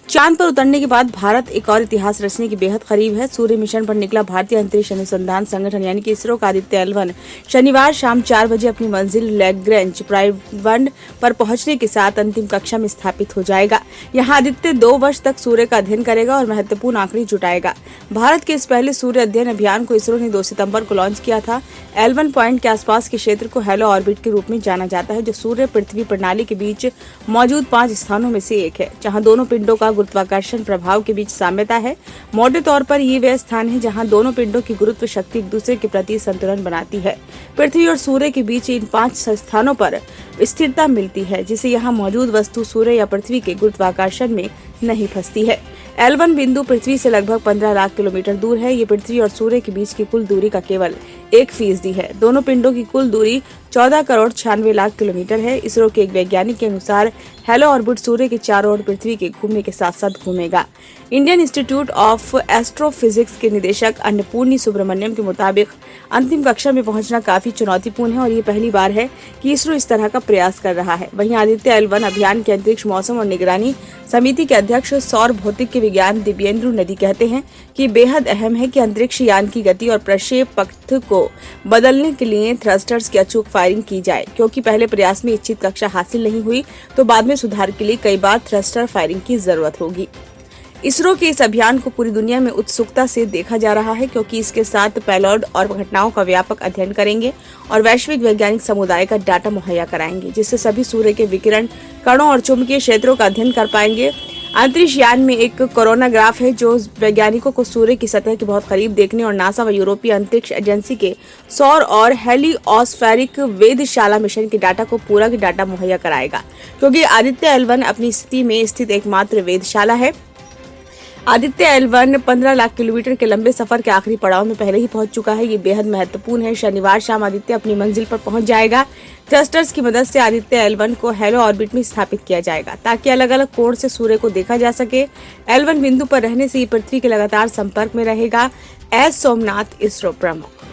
चांद पर उतरने के बाद भारत एक और इतिहास रचने की बेहद करीब है। सूर्य मिशन पर निकला भारतीय अंतरिक्ष अनुसंधान संगठन यानी कि इसरो का आदित्य L1 शनिवार शाम 4 बजे अपनी मंजिल लैग्रेंज प्राइम पर पहुंचने के साथ अंतिम कक्षा में स्थापित हो जाएगा। यहां आदित्य 2 वर्ष तक सूर्य का अध्ययन करेगा और महत्वपूर्ण आंकड़े जुटाएगा। भारत के इस पहले सूर्य अध्ययन अभियान को इसरो ने 2 सितंबर को लॉन्च किया था। L1 पॉइंट के आसपास के क्षेत्र को हेलो ऑर्बिट के रूप में जाना जाता है, जो सूर्य पृथ्वी प्रणाली के बीच मौजूद 5 स्थानों में से एक है, जहां दोनों पिंडों का गुरुत्वाकर्षण प्रभाव के बीच साम्यता है। मोटे तौर पर ये वह स्थान है जहां दोनों पिंडों की गुरुत्व शक्ति एक दूसरे के प्रति संतुलन बनाती है। पृथ्वी और सूर्य के बीच इन 5 स्थानों पर स्थिरता मिलती है, जिसे यहाँ मौजूद वस्तु सूर्य या पृथ्वी के गुरुत्वाकर्षण में नहीं फंसती है। L1 बिंदु पृथ्वी से लगभग 15 लाख किलोमीटर दूर है। ये पृथ्वी और सूर्य के बीच की कुल दूरी का केवल 1% है। दोनों पिंडों की कुल दूरी 14 करोड़ 96 लाख किलोमीटर है। इसरो के एक वैज्ञानिक के अनुसार हेलो ऑर्बिट सूर्य के चारों ओर पृथ्वी के घूमने के साथ साथ घूमेगा। इंडियन इंस्टीट्यूट ऑफ एस्ट्रोफिजिक्स के निदेशक अन्नपूर्णी सुब्रमण्यम के मुताबिक अंतिम कक्षा में पहुंचना काफी चुनौतीपूर्ण है और ये पहली बार है कि इसरो इस तरह का प्रयास कर रहा है। वहीं आदित्य L1 अभियान के अंतरिक्ष मौसम और निगरानी समिति के अध्यक्ष सौर भौतिक के विज्ञान दिव्येंद्र नदी कहते हैं कि बेहद अहम है कि अंतरिक्ष यान की गति और प्रक्षेप पथ को बदलने के लिए थ्रस्टर्स की अचूक फायरिंग की जाए, क्योंकि पहले प्रयास में इच्छित कक्षा हासिल नहीं हुई तो बाद में सुधार के लिए कई बार थ्रस्टर फायरिंग की जरूरत होगी। इसरो के इस अभियान को पूरी दुनिया में उत्सुकता से देखा जा रहा है, क्योंकि इसके साथ पेलोड और घटनाओं का व्यापक अध्ययन करेंगे और वैश्विक वैज्ञानिक समुदाय का डाटा मुहैया कराएंगे, जिससे सभी सूर्य के विकिरण कणों और चुंबकीय क्षेत्रों का अध्ययन कर पाएंगे। अंतरिक्ष यान में एक कोरोनाग्राफ है जो वैज्ञानिकों को सूर्य की सतह के बहुत करीब देखने और नासा व यूरोपीय अंतरिक्ष एजेंसी के सौर और हेलियोस्फेरिक वेधशाला मिशन के डाटा को पूरा डाटा मुहैया कराएगा, क्योंकि आदित्य L1 अपनी स्थिति में स्थित एकमात्र वेधशाला है। आदित्य L1 15 लाख किलोमीटर के लंबे सफर के आखिरी पड़ाव में पहले ही पहुंच चुका है। ये बेहद महत्वपूर्ण है। शनिवार शाम आदित्य अपनी मंजिल पर पहुंच जाएगा। थ्रस्टर्स की मदद से आदित्य L1 को हेलो ऑर्बिट में स्थापित किया जाएगा, ताकि अलग अलग कोण से सूर्य को देखा जा सके। L1 बिंदु पर रहने से ये पृथ्वी के लगातार संपर्क में रहेगा। एस सोमनाथ, इसरो प्रमुख।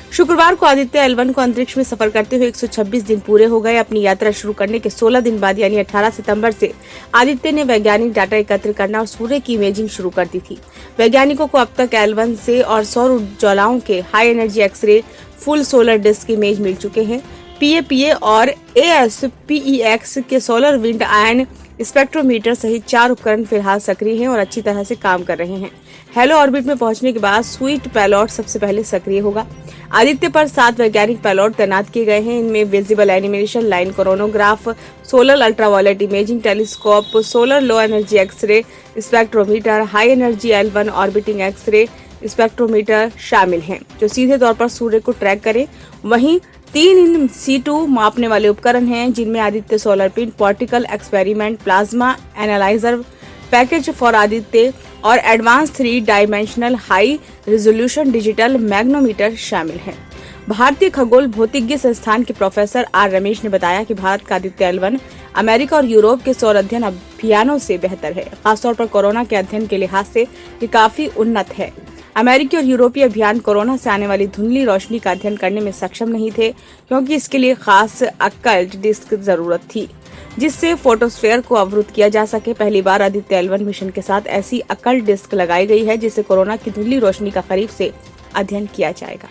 शुक्रवार को आदित्य L1 को अंतरिक्ष में सफर करते हुए 126 दिन पूरे हो गए। अपनी यात्रा शुरू करने के 16 दिन बाद यानी 18 सितंबर से आदित्य ने वैज्ञानिक डाटा एकत्र करना और सूर्य की इमेजिंग शुरू कर दी थी। वैज्ञानिकों को अब तक L1 से और सौर उज्ज्वलाओं के high energy X ray full solar disc image मिल चुके हैं। PAPA और ASPEX के सोलर विंड आयन स्पेक्ट्रोमीटर सहित 4 उपकरण फिलहाल सक्रिय हैं और अच्छी तरह से काम कर रहे हैं। हेलो ऑर्बिट में पहुंचने के बाद स्वीट पेलोड सबसे पहले सक्रिय होगा। आदित्य पर 7 वैज्ञानिक पेलोड तैनात किए गए हैं। इनमें visible emission line coronagraph, solar ultraviolet imaging telescope, solar low energy X ray spectrometer, high energy L1 orbiting X ray spectrometer शामिल हैं, जो सीधे तौर पर सूर्य को ट्रैक करें। वहीं 3 इन सीटू मापने वाले उपकरण हैं, जिनमें आदित्य सोलर पिन, particle experiment, plasma analyser package for Aditya और advanced 3 dimensional high resolution digital magnetometer शामिल हैं। भारतीय खगोल भौतिकी संस्थान के प्रोफेसर R रमेश ने बताया कि भारत का आदित्य L1 अमेरिका और यूरोप के सौर अध्ययन अभियानों से बेहतर है। खासतौर पर कोरोना के अध्ययन के लिहाज से ये काफी उन्नत है। अमेरिकी और यूरोपीय अभियान कोरोना से आने वाली धुंधली रोशनी का अध्ययन करने में सक्षम नहीं थे, क्योंकि इसके लिए खास अकल्ट डिस्क जरूरत थी, जिससे फोटोस्फेयर को अवरुद्ध किया जा सके। पहली बार आदित्य L1 मिशन के साथ ऐसी अकल्ट डिस्क लगाई गई है, जिससे कोरोना की धुंधली रोशनी का करीब से अध्ययन किया जाएगा।